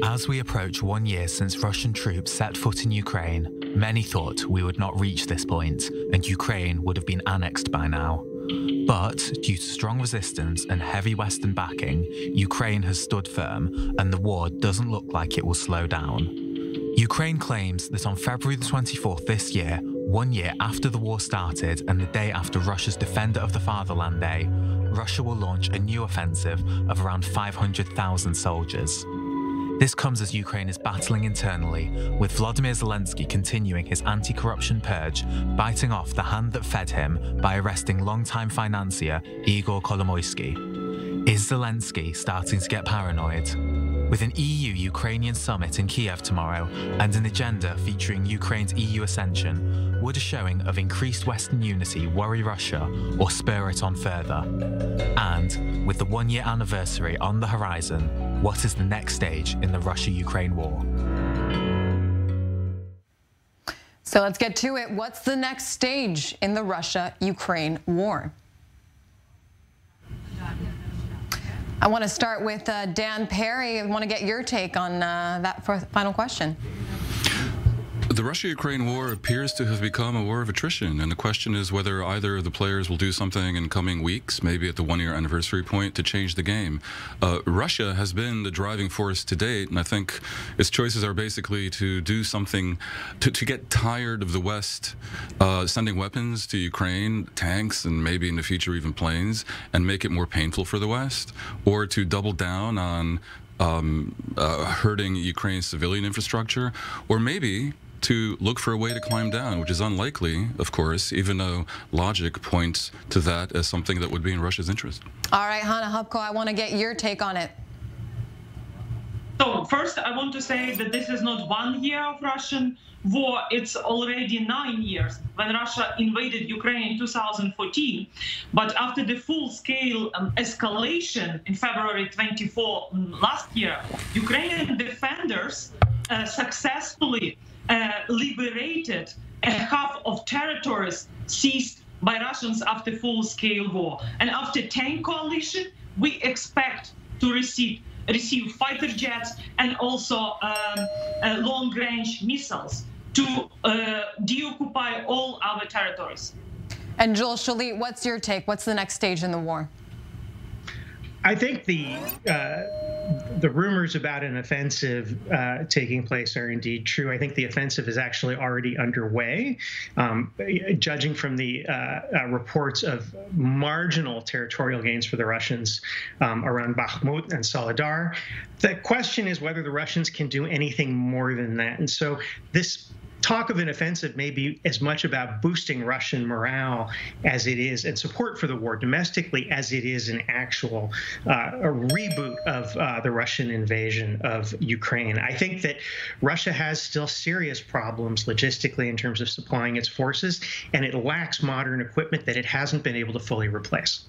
As we approach 1 year since Russian troops set foot in Ukraine, many thought we would not reach this point and Ukraine would have been annexed by now. But due to strong resistance and heavy Western backing, Ukraine has stood firm and the war doesn't look like it will slow down. Ukraine claims that on February the 24th this year, 1 year after the war started and the day after Russia's Defender of the Fatherland Day, Russia will launch a new offensive of around 500,000 soldiers. This comes as Ukraine is battling internally, with Volodymyr Zelensky continuing his anti-corruption purge, biting off the hand that fed him by arresting longtime financier Igor Kolomoisky. Is Zelensky starting to get paranoid? With an EU-Ukrainian summit in Kiev tomorrow and an agenda featuring Ukraine's EU ascension, would a showing of increased Western unity worry Russia or spur it on further? And, with the 1 year anniversary on the horizon, what is the next stage in the Russia-Ukraine war? So let's get to it. What's the next stage in the Russia-Ukraine war? I want to start with Dan Perry. I want to get your take on that final question. The Russia-Ukraine war appears to have become a war of attrition, and the question is whether either of the players will do something in coming weeks, maybe at the 1 year anniversary point, to change the game. Russia has been the driving force to date, and I think its choices are basically to do something to get tired of the West sending weapons to Ukraine, tanks, and maybe in the future even planes, and make it more painful for the West, or to double down on hurting Ukraine's civilian infrastructure, or maybe to look for a way to climb down, which is unlikely, of course, even though logic points to that as something that would be in Russia's interest. All right, Hanna, Hopko, I want to get your take on it. So first, I want to say that this is not 1 year of Russian war. It's already 9 years when Russia invaded Ukraine in 2014. But after the full-scale escalation in February 24 last year, Ukrainian defenders successfully liberated a half of territories seized by Russians after full-scale war. And after tank coalition, we expect to receive fighter jets and also long-range missiles to deoccupy all our territories. And Joel Schalit, what's your take? What's the next stage in the war? I think the rumors about an offensive taking place are indeed true. I think the offensive is actually already underway. Judging from the reports of marginal territorial gains for the Russians around Bakhmut and Soledar, the question is whether the Russians can do anything more than that. And so this talk of an offensive may be as much about boosting Russian morale as it is, and support for the war domestically, as it is an actual a reboot of the Russian invasion of Ukraine. I think that Russia has still serious problems logistically in terms of supplying its forces, and it lacks modern equipment that it hasn't been able to fully replace.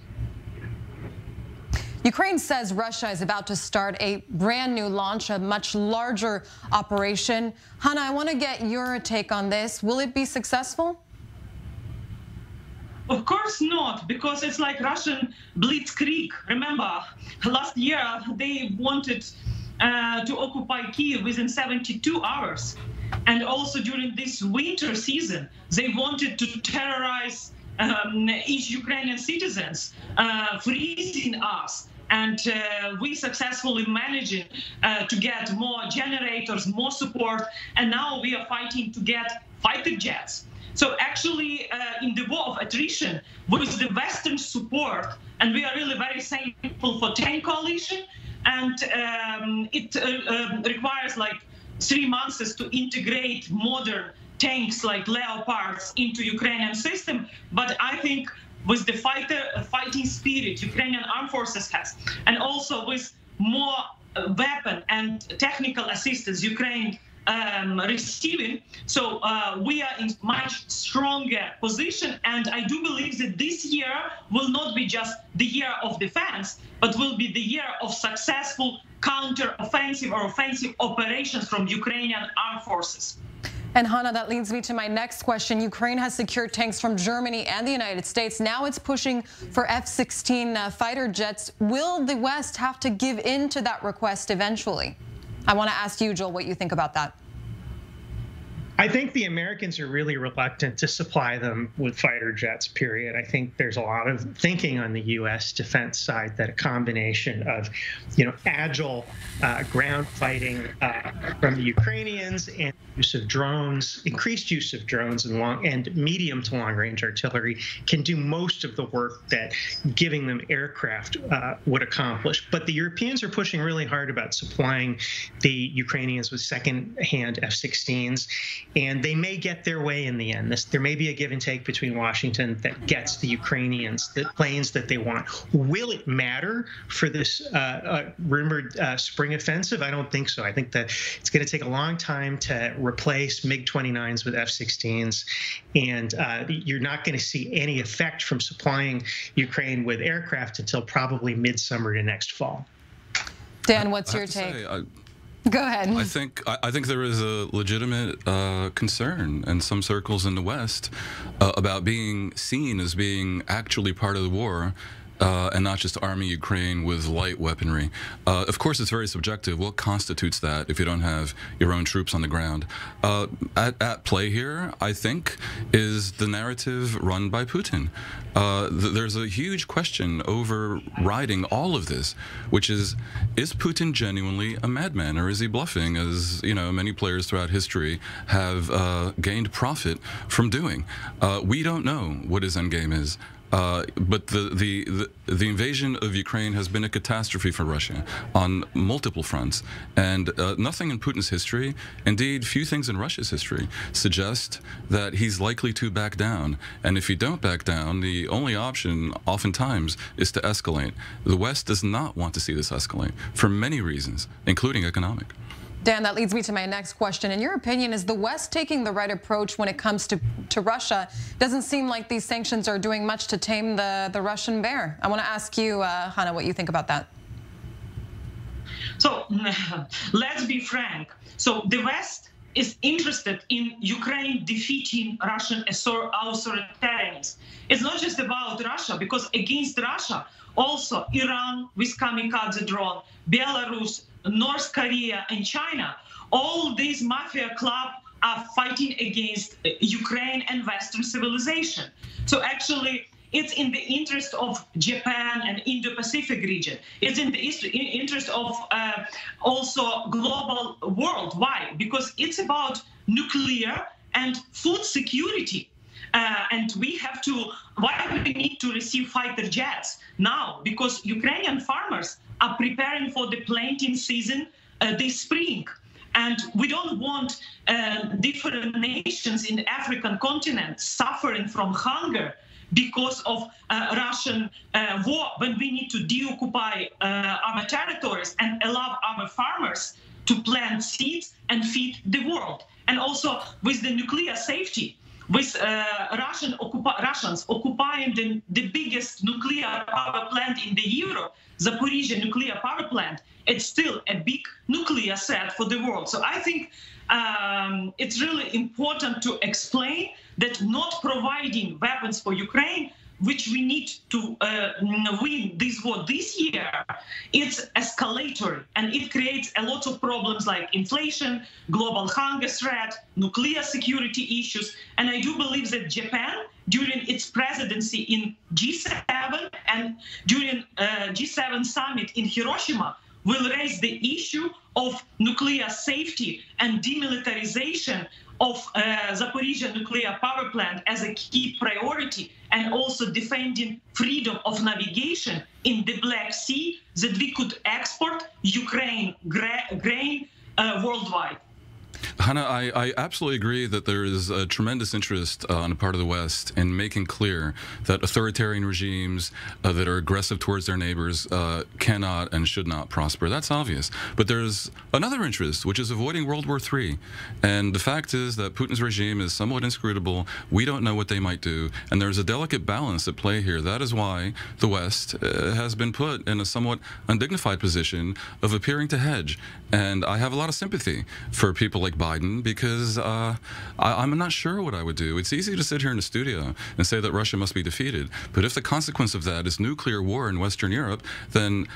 Ukraine says Russia is about to start a brand new launch, a much larger operation. Hanna, I want to get your take on this. Will it be successful? Of course not, because it's like Russian blitzkrieg. Remember, last year they wanted to occupy Kiev within 72 hours. And also during this winter season, they wanted to terrorize each Ukrainian citizens, freezing us. And we successfully managing to get more generators, more support, and now we are fighting to get fighter jets. So actually, in the war of attrition, with the Western support, and we are really very thankful for tank coalition, and it requires like 3 months to integrate modern tanks like Leopards into Ukrainian system. But I think with the fighting spirit Ukrainian armed forces has, and also with more weapon and technical assistance Ukraine receiving, so we are in much stronger position. And I do believe that this year will not be just the year of defense, but will be the year of successful counter-offensive or offensive operations from Ukrainian armed forces. And Hanna, that leads me to my next question. Ukraine has secured tanks from Germany and the United States. Now it's pushing for F-16 fighter jets. Will the West have to give in to that request eventually? I want to ask you, Joel, what you think about that. I think the Americans are really reluctant to supply them with fighter jets, period. I think there's a lot of thinking on the U.S. defense side that a combination of, agile ground fighting from the Ukrainians and use of drones, increased use of drones and medium to long range artillery can do most of the work that giving them aircraft would accomplish. But the Europeans are pushing really hard about supplying the Ukrainians with second-hand F-16s. And they may get their way in the end. There may be a give and take between Washington that gets the Ukrainians the planes that they want. Will it matter for this rumored spring offensive? I don't think so. I think that it's going to take a long time to replace MiG-29s with F-16s, and you're not going to see any effect from supplying Ukraine with aircraft until probably midsummer to next fall. Dan, what's your take? Go ahead. I think there is a legitimate concern in some circles in the West about being seen as being actually part of the war. And not just arming Ukraine with light weaponry. Of course, it's very subjective. What constitutes that if you don't have your own troops on the ground? At play here, I think, is the narrative run by Putin. There's a huge question overriding all of this, which is Putin genuinely a madman, or is he bluffing, as many players throughout history have gained profit from doing? We don't know what his endgame is. But the invasion of Ukraine has been a catastrophe for Russia on multiple fronts, and nothing in Putin's history, indeed few things in Russia's history, suggest that he's likely to back down. And if you don't back down, the only option oftentimes is to escalate. The West does not want to see this escalate for many reasons, including economic. Dan, that leads me to my next question. In your opinion, is the West taking the right approach when it comes to Russia? Doesn't seem like these sanctions are doing much to tame the Russian bear. I want to ask you, Hanna, what you think about that. So let's be frank. So the West is interested in Ukraine defeating Russian authoritarians. It's not just about Russia, because against Russia, also Iran with kamikaze drone, Belarus, North Korea and China, all these mafia clubs are fighting against Ukraine and Western civilization. So actually, it's in the interest of Japan and Indo-Pacific region. It's in the interest of also global world. Why? Because it's about nuclear and food security. And we have to, why do we need to receive fighter jets now? Because Ukrainian farmers are preparing for the planting season this spring. And we don't want different nations in the African continent suffering from hunger because of Russian war, when we need to deoccupy our territories and allow our farmers to plant seeds and feed the world. And also with the nuclear safety, with Russians occupying the biggest nuclear power plant in the Europe, Zaporizhzhia nuclear power plant, it's still a big nuclear threat for the world. So I think it's really important to explain that not providing weapons for Ukraine, which we need to win this war this year, it's escalatory, and it creates a lot of problems like inflation, global hunger threat, nuclear security issues. And I do believe that Japan, during its presidency in G7 and during G7 summit in Hiroshima, will raise the issue of nuclear safety and demilitarization of Zaporizhzhia nuclear power plant as a key priority, and also defending freedom of navigation in the Black Sea, that we could export Ukraine grain worldwide. Hanna, I absolutely agree that there is a tremendous interest on the part of the West in making clear that authoritarian regimes that are aggressive towards their neighbors cannot and should not prosper. That's obvious. But there's another interest, which is avoiding World War III. And the fact is that Putin's regime is somewhat inscrutable. We don't know what they might do. And there's a delicate balance at play here. That is why the West has been put in a somewhat undignified position of appearing to hedge. And I have a lot of sympathy for people like Biden Biden because I'm not sure what I would do. It's easy to sit here in the studio and say that Russia must be defeated. But if the consequence of that is nuclear war in Western Europe, then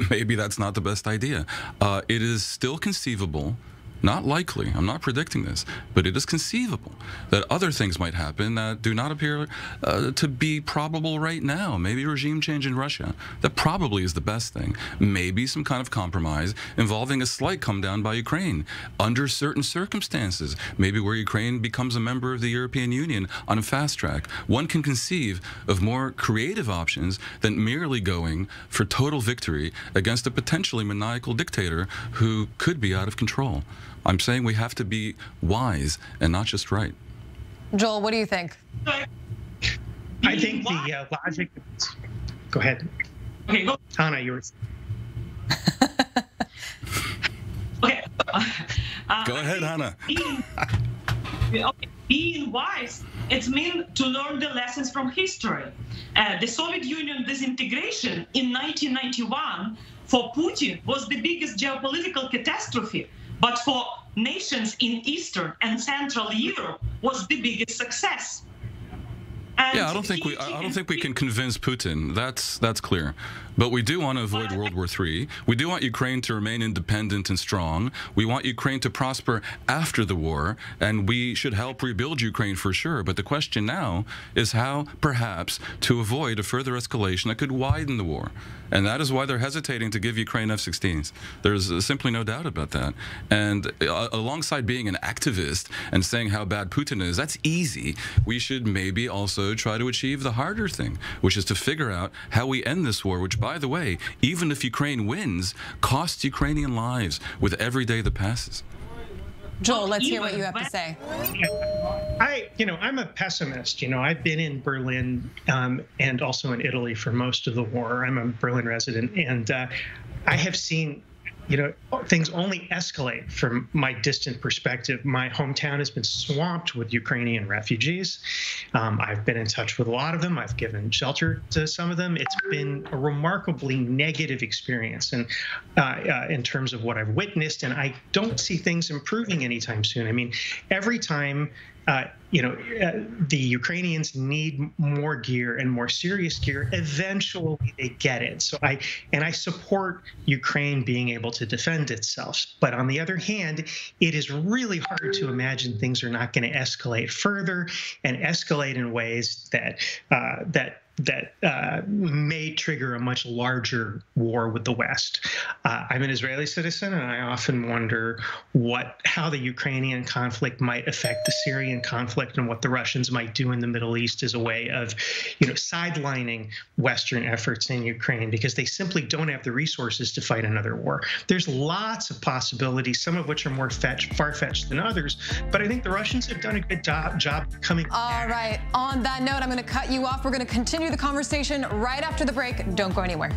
maybe that's not the best idea. It is still conceivable. Not likely, I'm not predicting this, but it is conceivable that other things might happen that do not appear to be probable right now. Maybe regime change in Russia. That probably is the best thing. Maybe some kind of compromise involving a slight come down by Ukraine under certain circumstances. Maybe where Ukraine becomes a member of the European Union on a fast track. One can conceive of more creative options than merely going for total victory against a potentially maniacal dictator who could be out of control. I'm saying we have to be wise and not just right. Joel, what do you think? I think the logic. Go ahead. Okay, go. Hanna, you were. Okay. Go ahead, Hanna. Being wise, it means to learn the lessons from history. The Soviet Union disintegration in 1991 for Putin was the biggest geopolitical catastrophe. But for nations in Eastern and Central Europe was the biggest success. And yeah, I don't think we can convince Putin. That's clear. But we do want to avoid World War III. We do want Ukraine to remain independent and strong. We want Ukraine to prosper after the war, and we should help rebuild Ukraine for sure. But the question now is how, perhaps, to avoid a further escalation that could widen the war. And that is why they're hesitating to give Ukraine F-16s. There's simply no doubt about that. And alongside being an activist and saying how bad Putin is, that's easy. We should maybe also try to achieve the harder thing, which is to figure out how we end this war, which, by the way, even if Ukraine wins, costs Ukrainian lives with every day that passes. Joel, let's hear what you have to say. I'm a pessimist. I've been in Berlin and also in Italy for most of the war. I'm a Berlin resident, and I have seen, things only escalate from my distant perspective. My hometown has been swamped with Ukrainian refugees. I've been in touch with a lot of them. I've given shelter to some of them. It's been a remarkably negative experience, and in terms of what I've witnessed, and I don't see things improving anytime soon. I mean, every time the Ukrainians need more gear and more serious gear, eventually they get it. So I support Ukraine being able to defend itself. But on the other hand, it is really hard to imagine things are not going to escalate further and escalate in ways that may trigger a much larger war with the West. I'm an Israeli citizen, and I often wonder how the Ukrainian conflict might affect the Syrian conflict and what the Russians might do in the Middle East as a way of, sidelining Western efforts in Ukraine, because they simply don't have the resources to fight another war. There's lots of possibilities, some of which are more far-fetched than others, but I think the Russians have done a good job coming back. All right. On that note, I'm going to cut you off. We're going to continue the conversation right after the break. Don't go anywhere.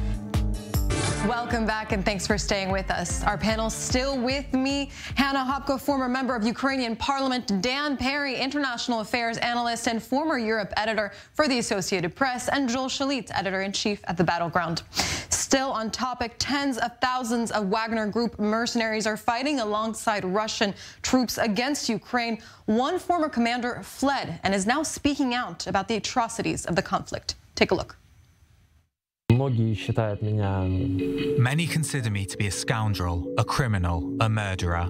Welcome back, and thanks for staying with us. Our panel still with me: Hanna Hopko, former member of Ukrainian Parliament; Dan Perry, international affairs analyst and former Europe editor for the Associated Press; and Joel Schalit, editor-in-chief at The Battleground. Still on topic, tens of thousands of Wagner Group mercenaries are fighting alongside Russian troops against Ukraine. One former commander fled and is now speaking out about the atrocities of the conflict. Take a look. Many consider me to be a scoundrel, a criminal, a murderer.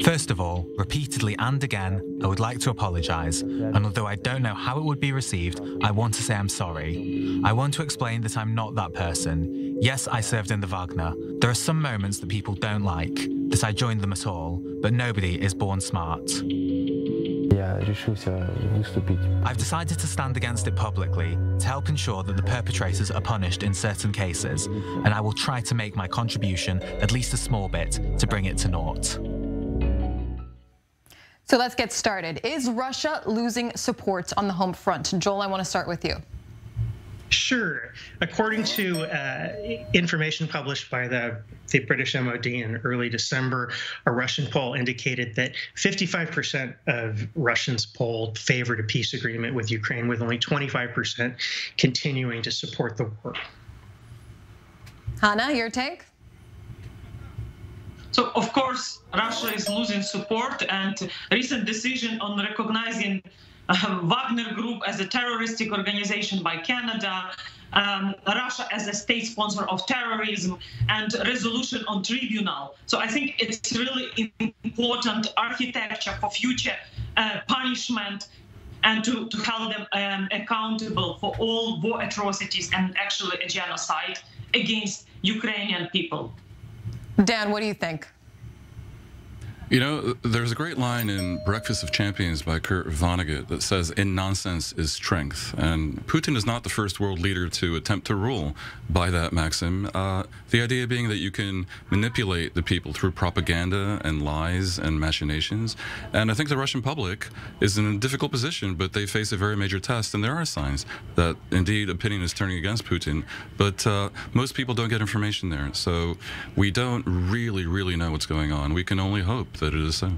First of all, repeatedly and again, I would like to apologize. And although I don't know how it would be received, I want to say I'm sorry. I want to explain that I'm not that person. Yes, I served in the Wagner. There are some moments that people don't like, that I joined them at all, but nobody is born smart. I've decided to stand against it publicly to help ensure that the perpetrators are punished in certain cases, and I will try to make my contribution at least a small bit to bring it to naught. So let's get started. Is Russia losing support on the home front? Joel, I want to start with you. Sure. According to information published by the British MOD in early December, a Russian poll indicated that 55% of Russians polled favored a peace agreement with Ukraine, with only 25% continuing to support the war. Hanna, your take? So, of course, Russia is losing support, and recent decision on recognizing Wagner Group as a terroristic organization by Canada, Russia as a state sponsor of terrorism, and resolution on tribunal. So I think it's really important architecture for future punishment and to hold them accountable for all war atrocities and actually a genocide against Ukrainian people. Dan, what do you think? You know, there's a great line in Breakfast of Champions by Kurt Vonnegut that says, "In nonsense is strength." And Putin is not the first world leader to attempt to rule by that maxim. The idea being that you can manipulate the people through propaganda and lies and machinations. And I think the Russian public is in a difficult position, but they face a very major test. And there are signs that indeed opinion is turning against Putin. But most people don't get information there. So we don't really know what's going on. We can only hope that it is so.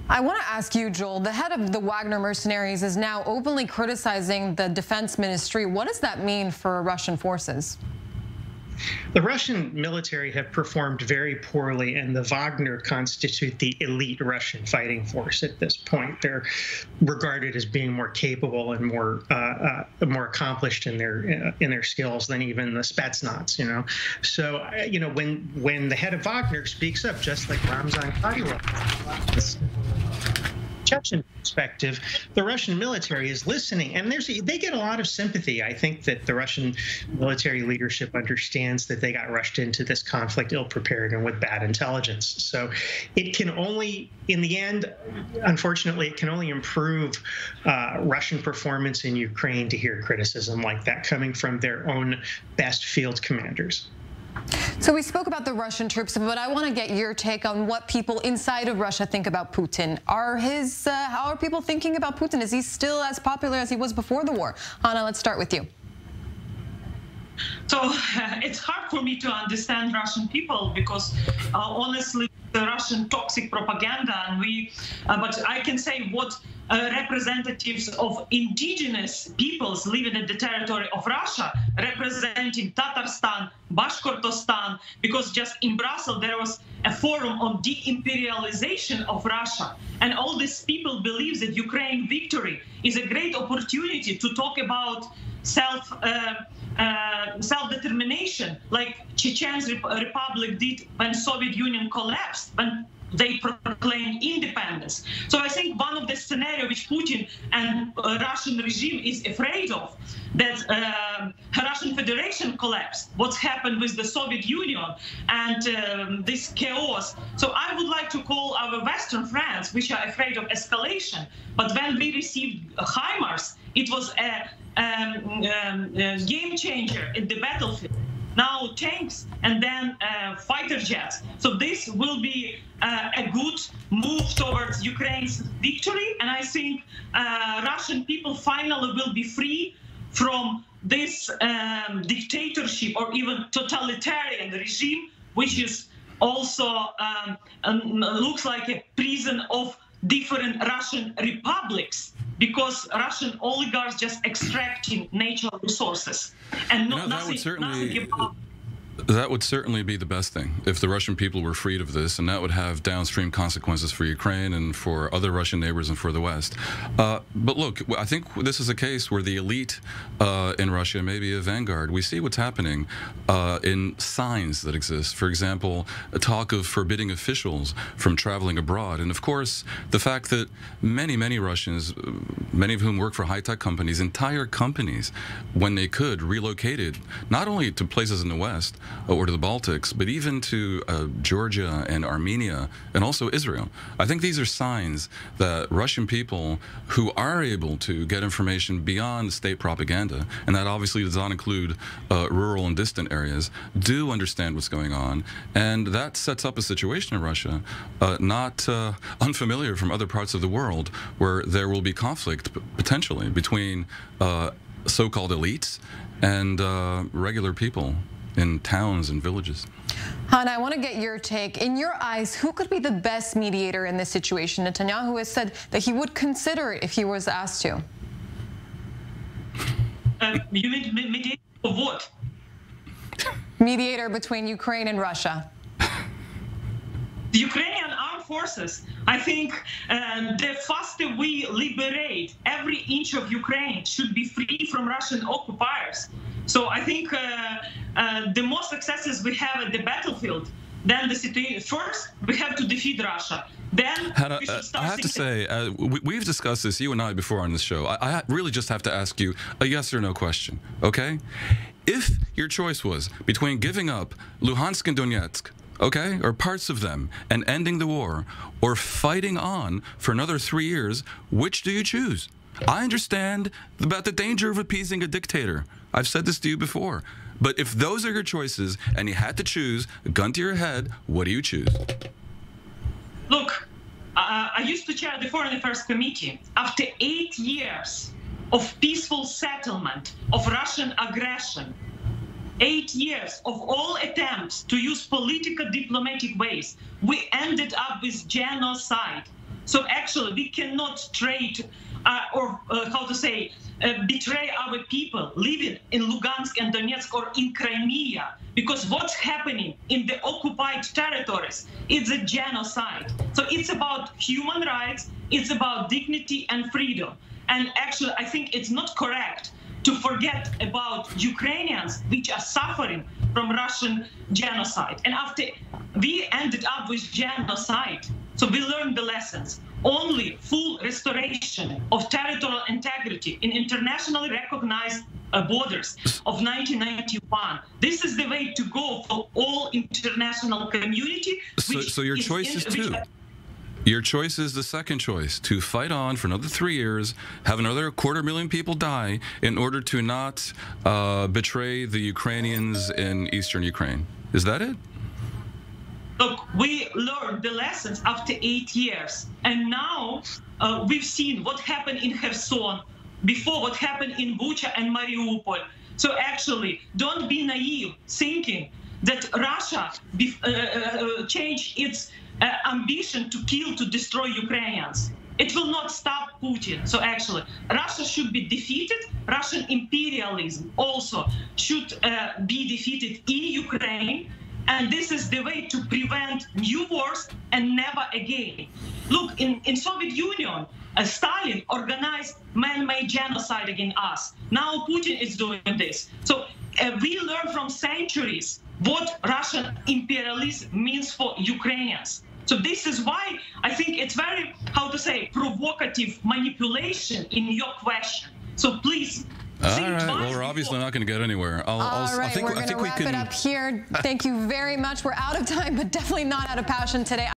I want to ask you, Joel, the head of the Wagner mercenaries is now openly criticizing the defense ministry. What does that mean for Russian forces? The Russian military have performed very poorly, and the Wagner constitute the elite Russian fighting force at this point. They're regarded as being more capable and more accomplished in their skills than even the Spetsnaz. So when the head of Wagner speaks up, just like Ramzan Kadyrov, Chechen perspective, the Russian military is listening, and they get a lot of sympathy. I think that the Russian military leadership understands that they got rushed into this conflict ill-prepared and with bad intelligence. So it can only, in the end, unfortunately, it can only improve Russian performance in Ukraine to hear criticism like that coming from their own best field commanders. So we spoke about the Russian troops, but I want to get your take on what people inside of Russia think about Putin. How are people thinking about Putin? Is he still as popular as he was before the war? Hanna, let's start with you. So it's hard for me to understand Russian people because honestly, the Russian toxic propaganda, and but I can say what representatives of indigenous peoples living in the territory of Russia, representing Tatarstan, Bashkortostan, because just in Brussels there was a forum on de-imperialization of Russia, and all these people believe that Ukraine victory is a great opportunity to talk about self-determination, like Chechen's Republic did when Soviet Union collapsed, when they proclaimed independence. So I think one of the scenarios which Putin and Russian regime is afraid of, that Russian Federation collapsed, what's happened with the Soviet Union and this chaos. So I would like to call our Western friends, which are afraid of escalation. But when we received HIMARS, it was a game changer in the battlefield. Now tanks and then fighter jets. So this will be a good move towards Ukraine's victory. And I think Russian people finally will be free from this dictatorship or even totalitarian regime, which is also looks like a prison of different Russian republics, because Russian oligarchs just extracting natural resources and that would certainly be the best thing if the Russian people were freed of this, and that would have downstream consequences for Ukraine and for other Russian neighbors and for the West. But look, I think this is a case where the elite in Russia may be a vanguard. We see what's happening in signs that exist. For example, a talk of forbidding officials from traveling abroad. And of course, the fact that many Russians, many of whom work for high-tech companies, entire companies, when they could, relocated not only to places in the West, or to the Baltics, but even to Georgia and Armenia and also Israel. I think these are signs that Russian people who are able to get information beyond state propaganda, and that obviously does not include rural and distant areas, do understand what's going on. And that sets up a situation in Russia not unfamiliar from other parts of the world, where there will be conflict potentially between so-called elites and regular people in towns and villages. Hanna, I want to get your take. In your eyes, who could be the best mediator in this situation? Netanyahu has said that he would consider it if he was asked to. You mean mediator of what? Mediator between Ukraine and Russia. the Ukrainian armed forces, I think the faster we liberate every inch of Ukraine should be free from Russian occupiers. So I think the more successes we have at the battlefield, then the situation, first, we have to defeat Russia. Then Hanna, we should start I have to say, we've discussed this, you and I, before on this show. I really just have to ask you a yes or no question, okay? If your choice was between giving up Luhansk and Donetsk, okay, or parts of them, and ending the war, or fighting on for another 3 years, which do you choose? I understand about the danger of appeasing a dictator. I've said this to you before. But if those are your choices and you had to choose, gun to your head, what do you choose? Look, I used to chair the Foreign Affairs Committee. After 8 years of peaceful settlement of Russian aggression, 8 years of all attempts to use political diplomatic ways, we ended up with genocide. So actually, we cannot trade betray our people living in Lugansk and Donetsk or in Crimea, because what's happening in the occupied territories is a genocide. So it's about human rights, it's about dignity and freedom. And actually, I think it's not correct to forget about Ukrainians which are suffering from Russian genocide. And after we ended up with genocide, so we learned the lessons. Only full restoration of territorial integrity in internationally recognized borders of 1991. This is the way to go for all international community. So your choice is two. Your choice is the second choice, to fight on for another 3 years, have another 250,000 people die in order to not betray the Ukrainians in eastern Ukraine. Is that it? Look, we learned the lessons after 8 years. And now we've seen what happened in Kherson, before what happened in Bucha and Mariupol. So actually, don't be naive thinking that Russia changed its ambition to kill, to destroy Ukrainians. It will not stop Putin. So actually, Russia should be defeated. Russian imperialism also should be defeated in Ukraine. And this is the way to prevent new wars and never again. Look, in Soviet Union, Stalin organized man-made genocide against us. Now Putin is doing this. So we learn from centuries what Russian imperialism means for Ukrainians. So this is why I think it's very, provocative manipulation in your question. So please. All right. Well, we're obviously not going to get anywhere. I think we're going to wrap it up here. Thank you very much. We're out of time, but definitely not out of passion today.